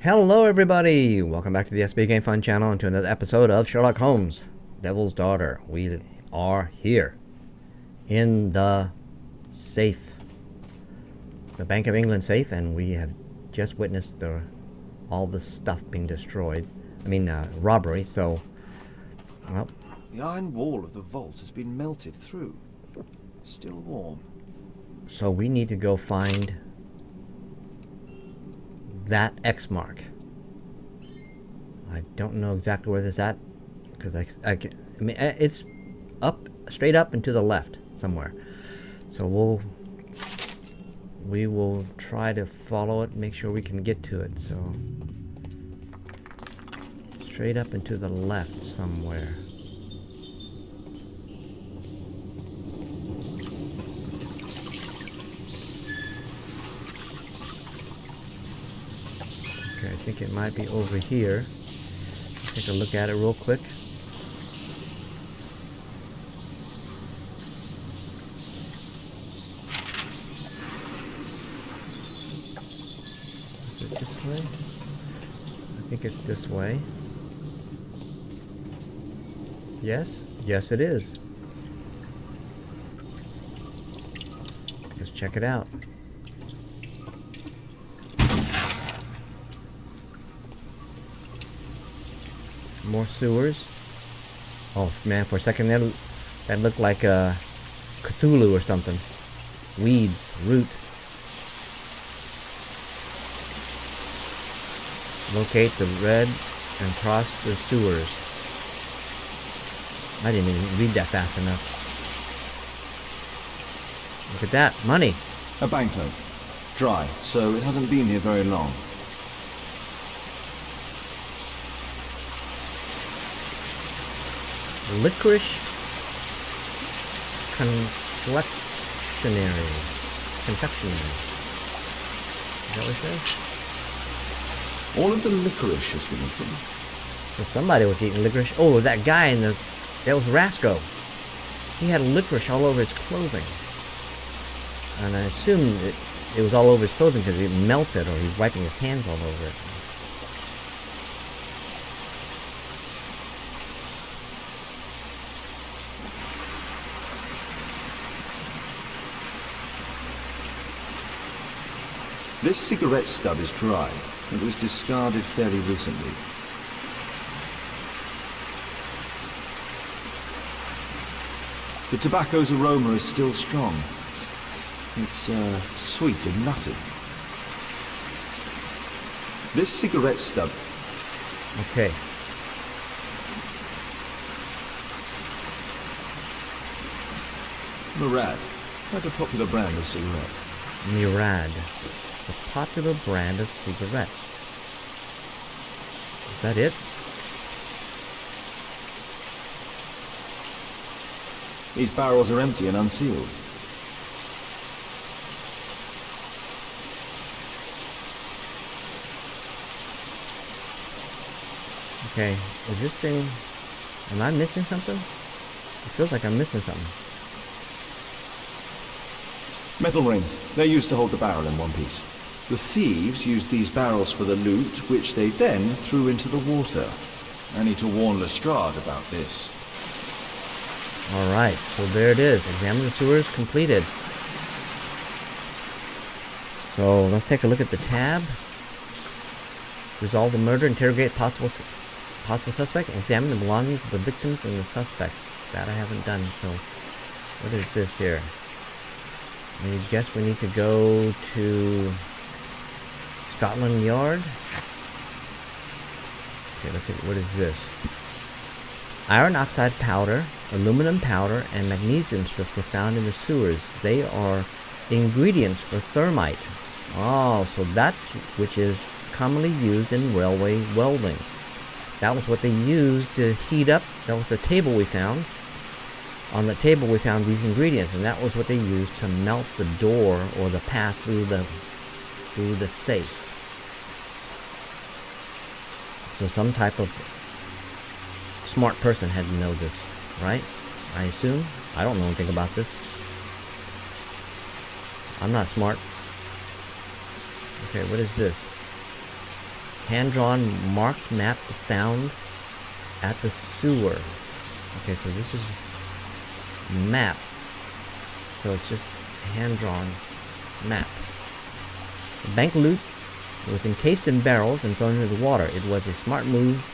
Hello everybody! Welcome back to the SBGamefun channel and to another episode of Sherlock Holmes, Devil's Daughter. We are here in the safe, the Bank of England safe, and we have just witnessed all the stuff being destroyed. Robbery, so... Well, the iron wall of the vault has been melted through. Still warm. So we need to go find that X mark. I don't know exactly where this is at, because it's up, straight up and to the left somewhere. So we will try to follow it, make sure we can get to it. So straight up and to the left somewhere. I think it might be over here. Let's take a look at it real quick. Is it this way? I think it's this way. Yes? Yes, it is. Let's check it out. More sewers. Oh man, for a second that looked like a Cthulhu or something. Weeds, root. Locate the red and cross the sewers. I didn't even read that fast enough. Look at that, money. A banknote. Dry, so it hasn't been here very long. Licorice confectionery. Is that what it says? All of the licorice has been eaten. So somebody was eating licorice. Oh, that guy that was Rasco. He had licorice all over his clothing. And I assume it was all over his clothing because it melted, or he's wiping his hands all over it. This cigarette stub is dry. It was discarded fairly recently. The tobacco's aroma is still strong. It's sweet and nutty. This cigarette stub... Okay. Murad. That's a popular brand of cigarette. Murad. A popular brand of cigarettes. Is that it? These barrels are empty and unsealed. Okay, is this thing... Am I missing something? It feels like I'm missing something. Metal rings. They're used to hold the barrel in one piece. The thieves used these barrels for the loot, which they then threw into the water. I need to warn Lestrade about this. Alright, so there it is. Examine the sewers completed. So let's take a look at the tab. Resolve the murder, interrogate possible suspect, and examine the belongings of the victims and the suspects. That I haven't done, so what is this here? I guess we need to go to Scotland Yard. Okay, let's see, what is this? Iron oxide powder, aluminum powder, and magnesium strips were found in the sewers. They are ingredients for thermite. Oh, so that's which is commonly used in railway welding. That was what they used to heat up. That was the table we found. On the table we found these ingredients, and that was what they used to melt the door or the path through the safe. So some type of smart person had to know this, right? I assume. I don't know anything about this. I'm not smart. Okay, what is this? Hand-drawn marked map found at the sewer. Okay, so this is map. So it's just hand-drawn map. The bank loot was encased in barrels and thrown into the water. It was a smart move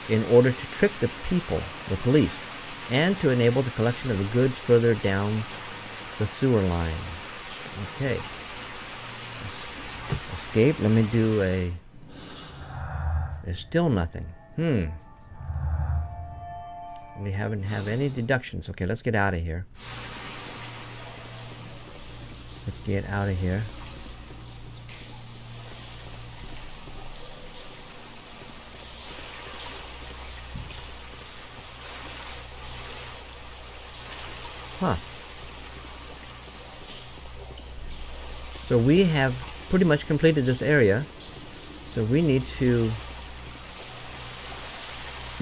in order to trick the people, the police, and to enable the collection of the goods further down the sewer line. Okay. Escape. Let me do a... There's still nothing. We haven't have any deductions. Okay, let's get out of here. Let's get out of here. Huh. So we have pretty much completed this area. So we need to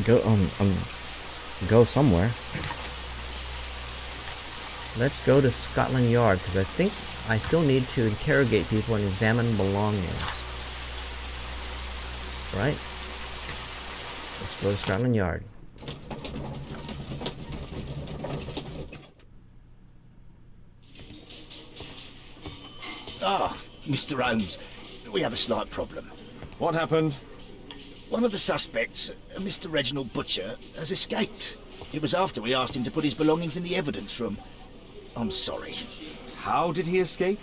go somewhere. Let's go to Scotland Yard, because I think I still need to interrogate people and examine belongings. Right? Let's go to Scotland Yard. Ah, Mr. Holmes, we have a slight problem. What happened? One of the suspects, Mr. Reginald Butcher, has escaped. It was after we asked him to put his belongings in the evidence room. I'm sorry. How did he escape?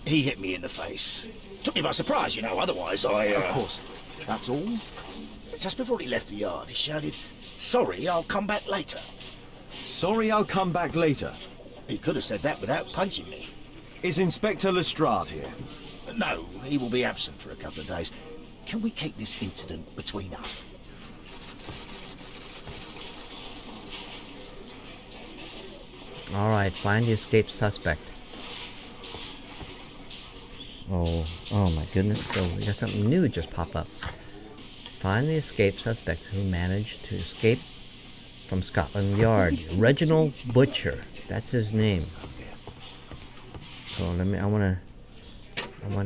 He hit me in the face. Took me by surprise, you know, otherwise I... Of course. That's all? Just before he left the yard, he shouted, "Sorry, I'll come back later." Sorry, I'll come back later. He could have said that without punching me. Is Inspector Lestrade here? No, he will be absent for a couple of days. Can we keep this incident between us? Alright, find the escaped suspect. Oh my goodness, so we got something new just pop up. Find the escaped suspect who managed to escape from Scotland Yard. Reginald Butcher, that's his name. So I wanna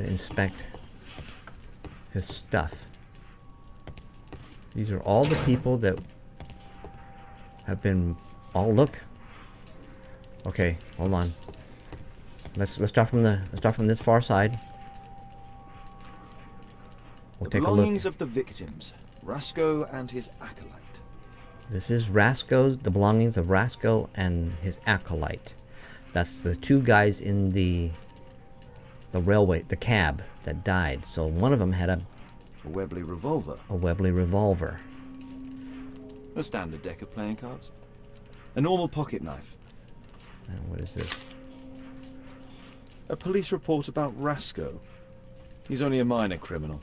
inspect his stuff. These are all the people that have been... Oh, look. Okay, hold on. Let's start from this far side. We'll take a look. Belongings of the victims, Rasco and his acolyte. This is Rasco's, the belongings of Rasco and his acolyte. That's the two guys in the railway, the cab that died. So one of them had a Webley revolver. A Webley revolver. A standard deck of playing cards. A normal pocket knife. And what is this? A police report about Rasco. He's only a minor criminal.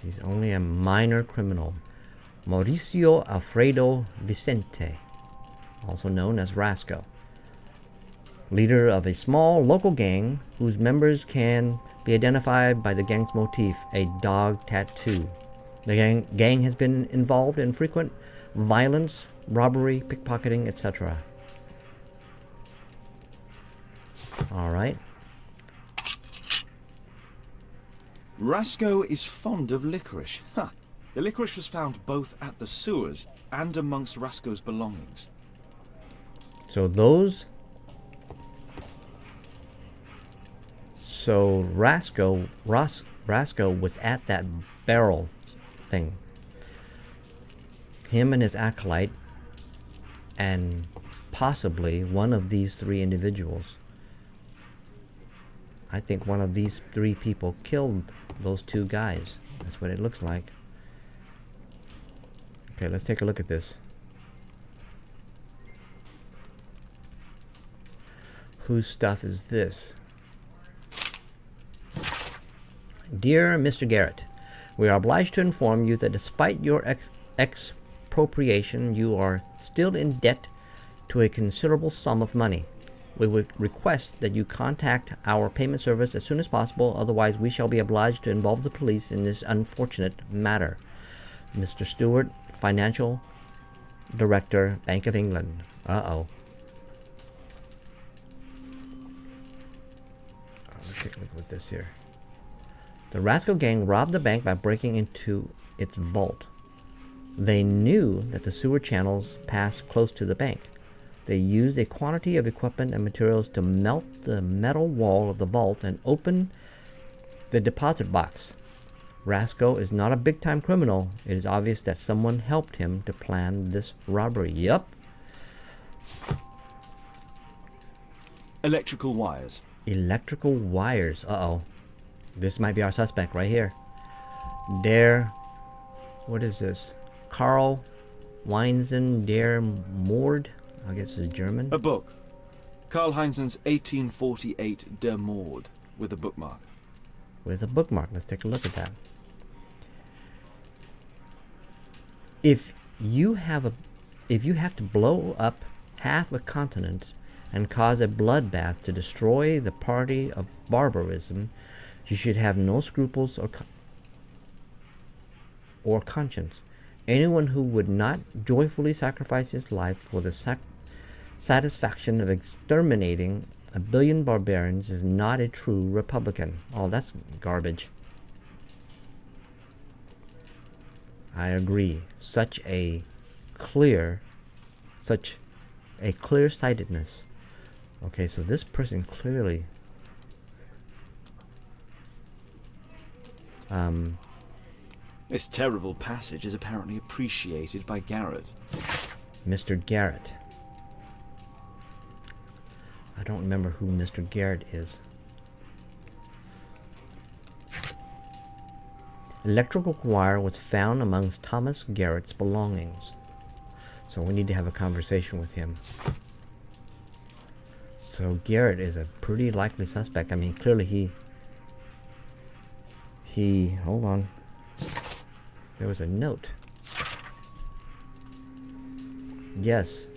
He's only a minor criminal. Mauricio Alfredo Vicente, also known as Rasco. Leader of a small local gang whose members can be identified by the gang's motif, a dog tattoo. The gang has been involved in frequent violence, robbery, pickpocketing, etc. Alright. Rasco is fond of licorice. Huh. The licorice was found both at the sewers and amongst Rasco's belongings. So Rasco was at that barrel thing. Him and his acolyte, and possibly one of these three individuals. I think one of these three people killed those two guys. That's what it looks like. Okay, let's take a look at this. Whose stuff is this? Dear Mr. Garrett, we are obliged to inform you that despite your expropriation, you are still in debt to a considerable sum of money. We would request that you contact our payment service as soon as possible, otherwise we shall be obliged to involve the police in this unfortunate matter. Mr. Stewart, Financial Director, Bank of England. Uh-oh. Let's take a look at this here. The rascal gang robbed the bank by breaking into its vault. They knew that the sewer channels passed close to the bank. They used a quantity of equipment and materials to melt the metal wall of the vault and open the deposit box. Rasco is not a big-time criminal. It is obvious that someone helped him to plan this robbery. Yup. Electrical wires. Electrical wires. Uh-oh. This might be our suspect right here. What is this? Karl Weinzen der Mord. I guess it's German. A book. Karl Heinzen's 1848 Der Mord, with a bookmark. With a bookmark. Let's take a look at that. If you have to blow up half a continent and cause a bloodbath to destroy the party of barbarism, you should have no scruples or conscience. Anyone who would not joyfully sacrifice his life for the satisfaction of exterminating a billion barbarians is not a true Republican. Oh, that's garbage. I agree. Such a clear-sightedness. Okay, so this person clearly This terrible passage is apparently appreciated by Garrett. Mr. Garrett. I don't remember who Mr. Garrett is. Electrical wire was found amongst Thomas Garrett's belongings. So we need to have a conversation with him. So Garrett is a pretty likely suspect. I mean, clearly he hold on. There was a note. Yes.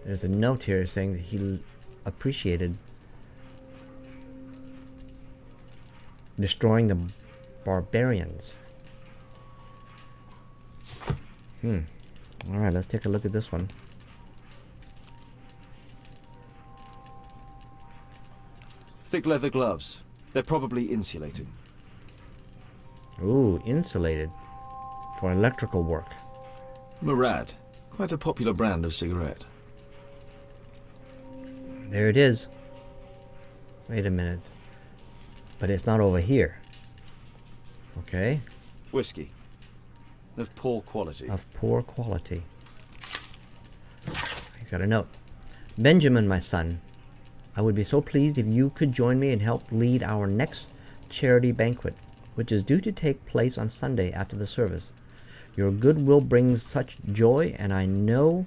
There's a note here saying that he appreciated destroying the barbarians. Alright, let's take a look at this one. Thick leather gloves. They're probably insulated. Ooh, insulated. For electrical work. Murad. Quite a popular brand of cigarette. There it is. Wait a minute. But it's not over here. Okay. Whiskey. Of poor quality. Of poor quality. I got a note. Benjamin, my son, I would be so pleased if you could join me and help lead our next charity banquet, which is due to take place on Sunday after the service. Your goodwill brings such joy, and I know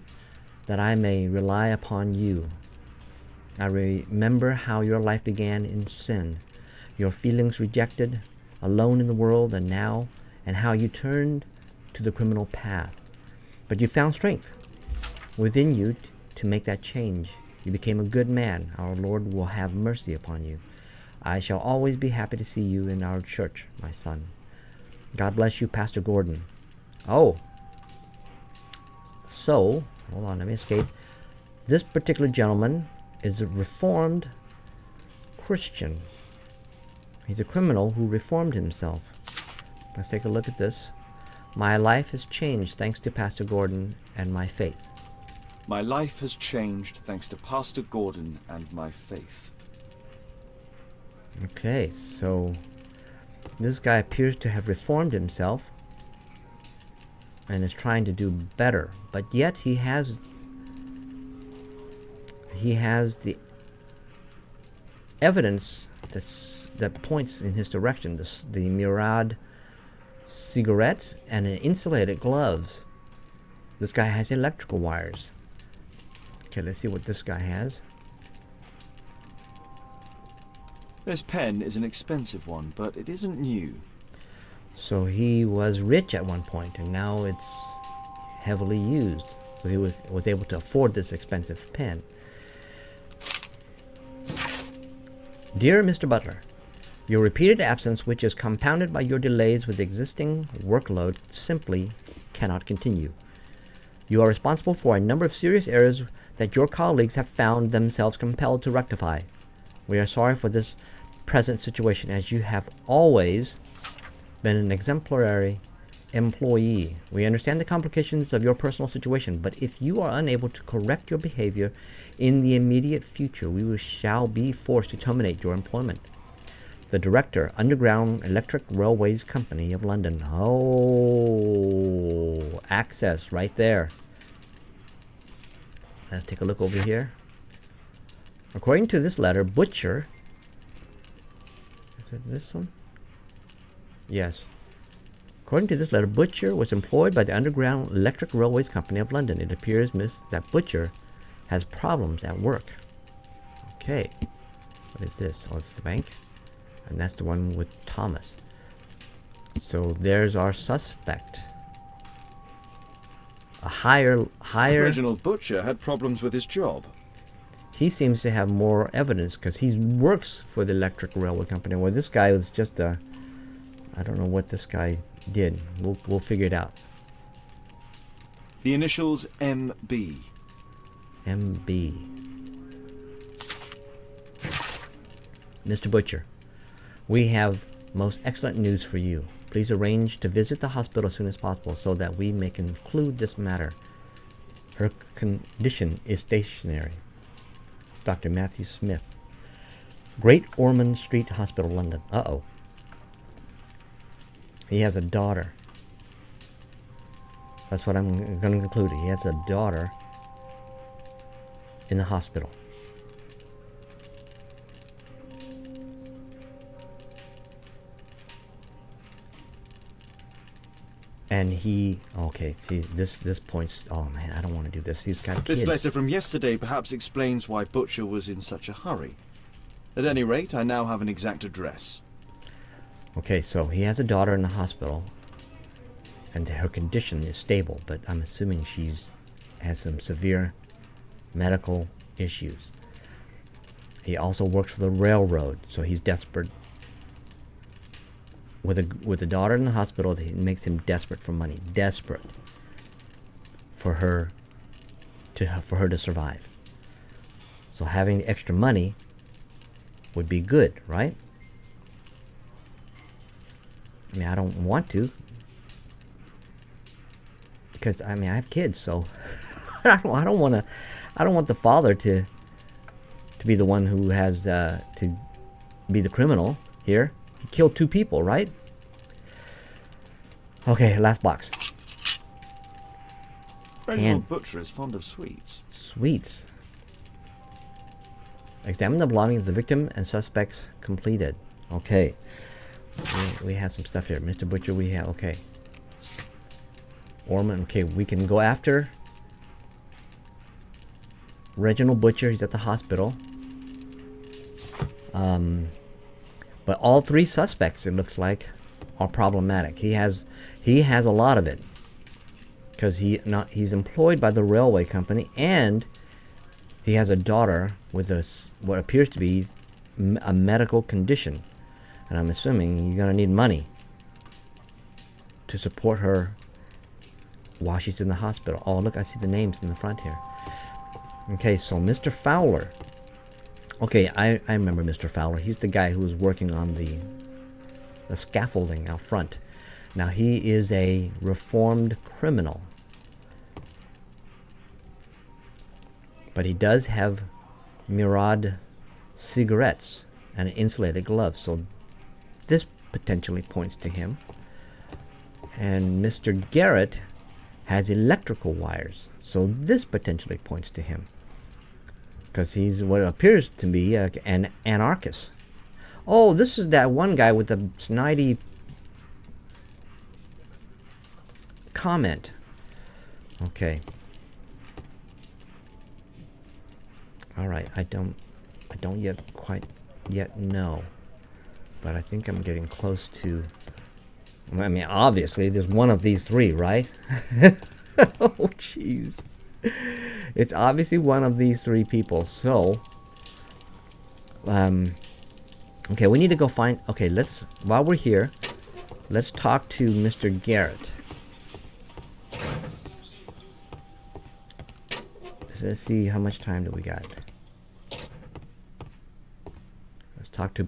that I may rely upon you. I remember how your life began in sin, your feelings rejected, alone in the world, and how you turned to the criminal path. But you found strength within you to make that change. You became a good man. Our Lord will have mercy upon you. I shall always be happy to see you in our church, my son. God bless you, Pastor Gordon. Oh. So, hold on, let me escape. This particular gentleman is a reformed Christian. He's a criminal who reformed himself. Let's take a look at this. My life has changed thanks to Pastor Gordon and my faith. My life has changed thanks to Pastor Gordon and my faith. Okay, so this guy appears to have reformed himself and is trying to do better, but yet he has the evidence that points in his direction. The Murad cigarettes and an insulated gloves. This guy has electrical wires. Okay, let's see what this guy has. This pen is an expensive one, but it isn't new. So he was rich at one point, and now it's heavily used. So he was able to afford this expensive pen. Dear Mr. Butler, your repeated absence, which is compounded by your delays with existing workload, simply cannot continue. You are responsible for a number of serious errors that your colleagues have found themselves compelled to rectify. We are sorry for this present situation, as you have always been an exemplary employee. We understand the complications of your personal situation, but if you are unable to correct your behavior in the immediate future, shall be forced to terminate your employment. The Director, Underground Electric Railways Company of London. Oh, access right there. Let's take a look over here. According to this letter, Butcher... Is it this one? Yes. According to this letter, Butcher was employed by the Underground Electric Railways Company of London. It appears that Butcher has problems at work. Okay. What is this? Oh, it's the bank. And that's the one with Thomas. So there's our suspect. A higher... Reginald Butcher had problems with his job. He seems to have more evidence because he works for the Electric Railway Company. Well, this guy was just a... I don't know what this guy did. We'll figure it out. The initials MB. MB. Mr. Butcher, we have most excellent news for you. Please arrange to visit the hospital as soon as possible so that we may conclude this matter. Her condition is stationary. Dr. Matthew Smith. Great Ormond Street Hospital, London. Uh-oh. He has a daughter. That's what I'm going to conclude. He has a daughter in the hospital. And he... Okay, see, this points... Oh, man, I don't want to do this. He's got kids. This letter from yesterday perhaps explains why Butcher was in such a hurry. At any rate, I now have an exact address. Okay, so he has a daughter in the hospital, and her condition is stable, but I'm assuming has some severe medical issues. He also works for the railroad, so he's desperate. With a daughter in the hospital, it makes him desperate for money, desperate for her to survive. So having extra money would be good, right? I mean, I don't want to, because I mean I have kids, so I don't want the father to be the one who has to be the criminal here. He killed 2 people, right? Okay, last box. Reginald Butcher is fond of sweets. Sweets. Examine the belongings of the victim and suspects completed. Okay. We have some stuff here. Mr. Butcher, we have... Okay. Ormond, okay, we can go after Reginald Butcher. He's at the hospital. But all 3 suspects, it looks like, are problematic. He has a lot of it because he's employed by the railway company, and he has a daughter with what appears to be a medical condition, and I'm assuming you're gonna need money to support her while she's in the hospital. Oh, look, I see the names in the front here. Okay, so Mr. Fowler. Okay, I remember Mr. Fowler. He's the guy who was working on the scaffolding out front. Now, he is a reformed criminal. But he does have Murad cigarettes and an insulated glove, so this potentially points to him. And Mr. Garrett has electrical wires, so this potentially points to him, because he's what appears to be an anarchist. Oh, this is that one guy with the snidey comment. Okay. All right. I don't quite yet know, but I think I'm getting close to. I mean, obviously, there's one of these 3, right? Oh, jeez. It's obviously one of these 3 people. So, okay, we need to go find. Okay, while we're here, let's talk to Mr. Garrett. Let's see how much time do we got. Let's talk to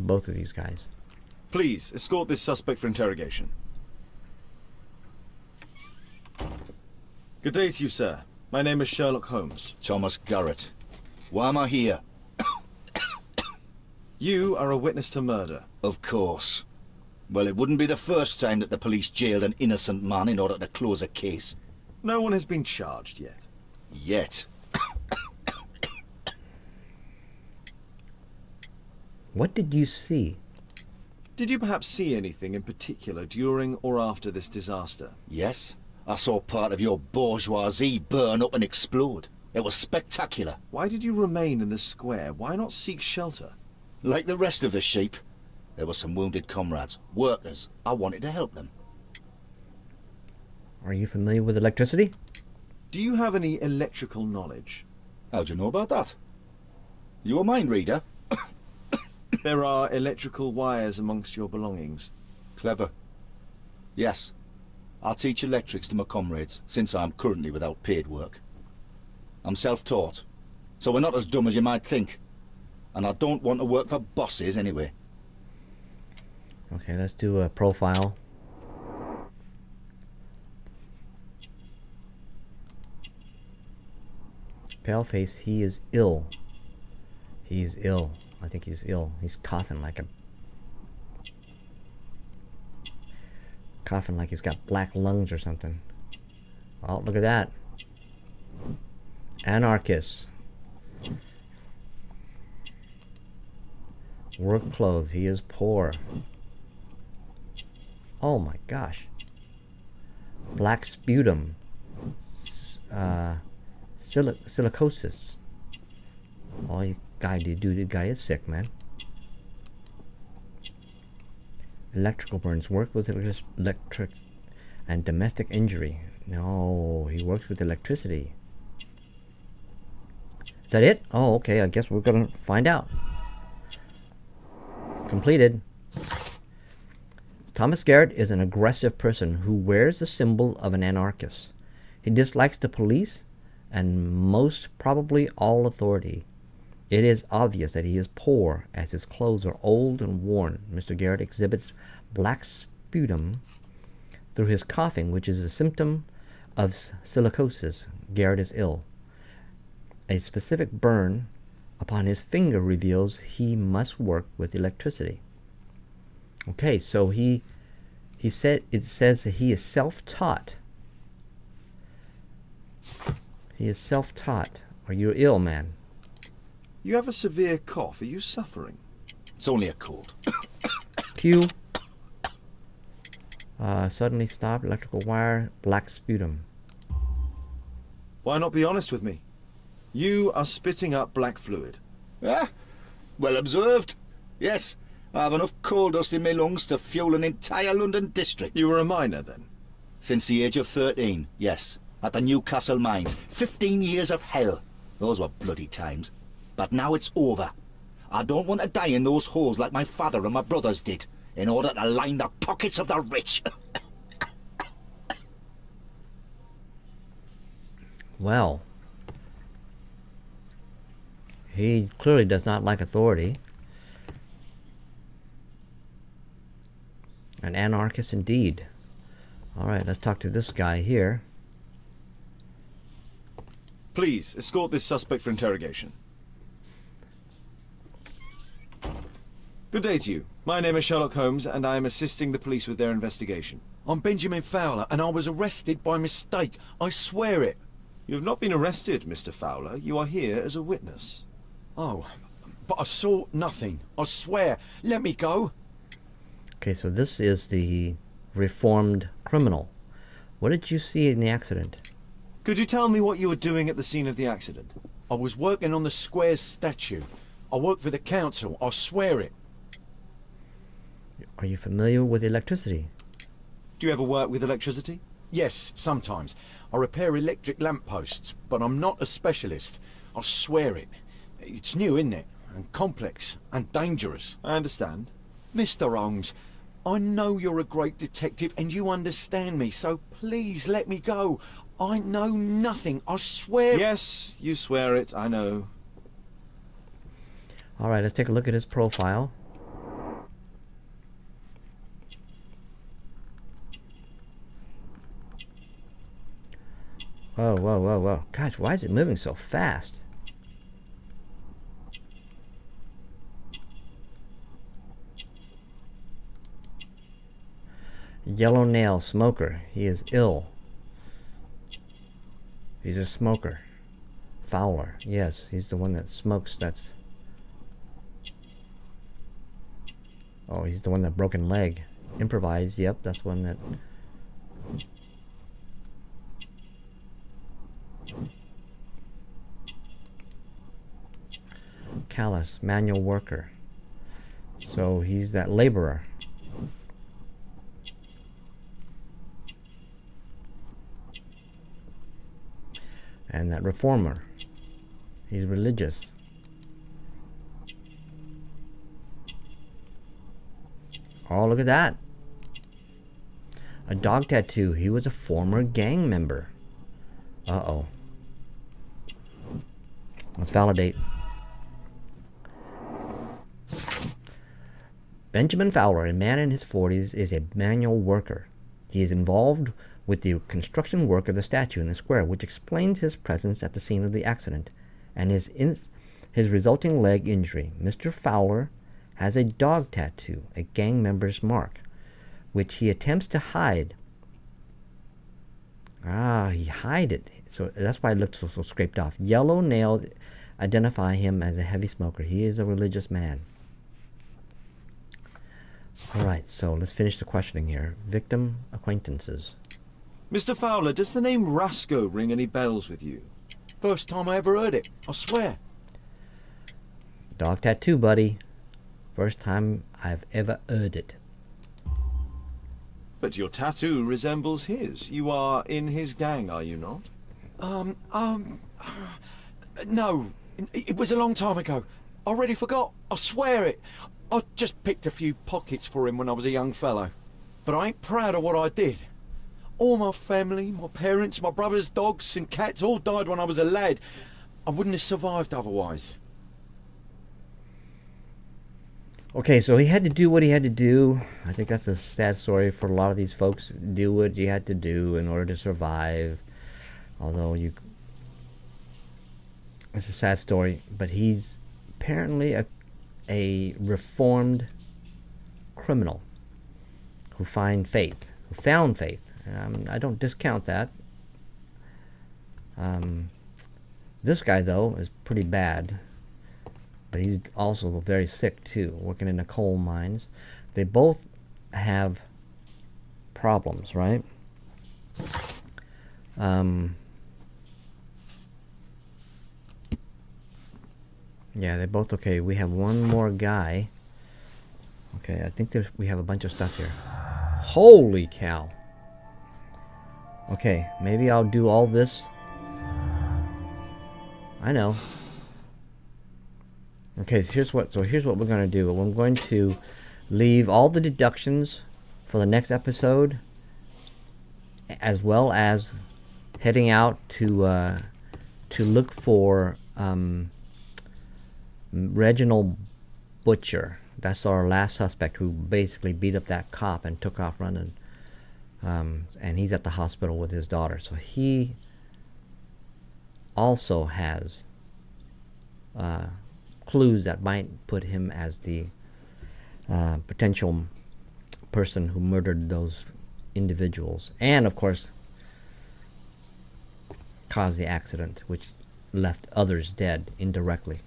both of these guys. Please, escort this suspect for interrogation. Good day to you, sir. My name is Sherlock Holmes. Thomas Garrett. Why am I here? You are a witness to murder. Of course. Well, it wouldn't be the first time that the police jailed an innocent man in order to close a case. No one has been charged yet. Yet. What did you see? Did you perhaps see anything in particular during or after this disaster? Yes. I saw part of your bourgeoisie burn up and explode. It was spectacular. Why did you remain in the square? Why not seek shelter? Like the rest of the sheep, there were some wounded comrades, workers. I wanted to help them. Are you familiar with electricity? Do you have any electrical knowledge? How do you know about that? You a mind reader? There are electrical wires amongst your belongings. Clever. Yes. I'll teach electrics to my comrades, since I'm currently without paid work. I'm self-taught, so we're not as dumb as you might think. And I don't want to work for bosses anyway. Okay, let's do a profile. Paleface, he is ill. He's ill. I think he's ill. He's coughing like he's got black lungs or something. Oh, look at that. Anarchist. Work clothes. He is poor. Oh my gosh. Black sputum. Silicosis. Oh, the guy is sick, man. Electrical burns. Work with electric and domestic injury. No, he works with electricity. Is that it? Oh, okay. I guess we're gonna find out. Completed. Thomas Garrett is an aggressive person who wears the symbol of an anarchist. He dislikes the police and most probably all authority. It is obvious that he is poor, as his clothes are old and worn. Mr. Garrett exhibits black sputum through his coughing, which is a symptom of silicosis. Garrett is ill. A specific burn upon his finger reveals he must work with electricity. Okay, so it says that he is self-taught. He is self-taught. Are you ill, man? You have a severe cough. Are you suffering? It's only a cold. Q. Suddenly stopped. Electrical wire. Black sputum. Why not be honest with me? You are spitting up black fluid. Ah, well observed. Yes, I have enough coal dust in my lungs to fuel an entire London district. You were a miner then? Since the age of 13, yes. At the Newcastle mines. 15 years of hell. Those were bloody times. But now it's over. I don't want to die in those holes like my father and my brothers did, in order to line the pockets of the rich. Well, he clearly does not like authority. An anarchist indeed. Alright, let's talk to this guy here. Please, escort this suspect for interrogation. Good day to you. My name is Sherlock Holmes, and I am assisting the police with their investigation. I'm Benjamin Fowler, and I was arrested by mistake. I swear it. You have not been arrested, Mr. Fowler. You are here as a witness. Oh, but I saw nothing. I swear. Let me go. Okay, so this is the reformed criminal. What did you see in the accident? Could you tell me what you were doing at the scene of the accident? I was working on the square's statue. I work for the council. I swear it. Are you familiar with electricity? Do you ever work with electricity? Yes, sometimes. I repair electric lampposts, but I'm not a specialist. I swear it. It's new, isn't it? And complex and dangerous. I understand. Mr. Holmes, I know you're a great detective and you understand me, so please let me go. I know nothing. I swear. Yes, you swear it. I know. Alright, let's take a look at his profile. Whoa, whoa, whoa, whoa. Gosh, why is it moving so fast? Yellow nail smoker. He is ill. He's a smoker. Fowler. Yes, he's the one that smokes. That's... Oh, he's the one that broken leg. Improvised. Yep, that's one that... Callous. Manual worker. So he's that laborer. And that reformer. He's religious. Oh, look at that. A dog tattoo. He was a former gang member. Uh-oh. Let's validate. Benjamin Fowler, a man in his 40s, is a manual worker. He is involved with the construction work of the statue in the square, which explains his presence at the scene of the accident and his resulting leg injury. Mr. Fowler has a dog tattoo, a gang member's mark, which he attempts to hide. Ah, he hid it. So that's why it looked so scraped off. Yellow nails identify him as a heavy smoker. He is a religious man. Alright, so let's finish the questioning here. Victim acquaintances. Mr. Fowler, does the name Rasco ring any bells with you? First time I ever heard it, I swear. Dog tattoo, buddy. First time I've ever heard it. But your tattoo resembles his. You are in his gang, are you not? No. It was a long time ago. I already forgot. I swear it. I just picked a few pockets for him when I was a young fellow. But I ain't proud of what I did. All my family, my parents, my brother's dogs and cats all died when I was a lad. I wouldn't have survived otherwise. Okay, so he had to do what he had to do. I think that's a sad story for a lot of these folks. Do what you had to do in order to survive. Although it's a sad story, but he's apparently a reformed criminal who found faith. I don't discount that. This guy, though, is pretty bad. But he's also very sick, too, working in the coal mines. They both have problems, right? Yeah, they're both okay. We have one more guy. Okay, I think we have a bunch of stuff here. Holy cow. Okay, maybe I'll do all this. I know. Okay, so here's what we're going to do. I'm going to leave all the deductions for the next episode, as well as heading out to look for Reginald Butcher. That's our last suspect who basically beat up that cop and took off running. And he's at the hospital with his daughter. So he also has clues that might put him as the potential person who murdered those individuals. And, of course, caused the accident, which left others dead indirectly.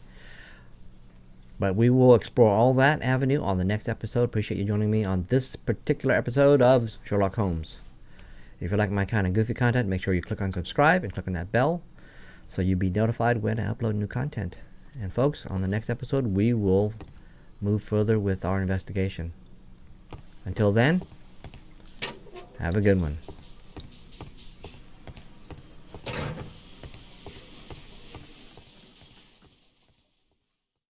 But we will explore all that avenue on the next episode. Appreciate you joining me on this particular episode of Sherlock Holmes. If you like my kind of goofy content, make sure you click on subscribe and click on that bell so you'll be notified when I upload new content. And folks, on the next episode, we will move further with our investigation. Until then, have a good one.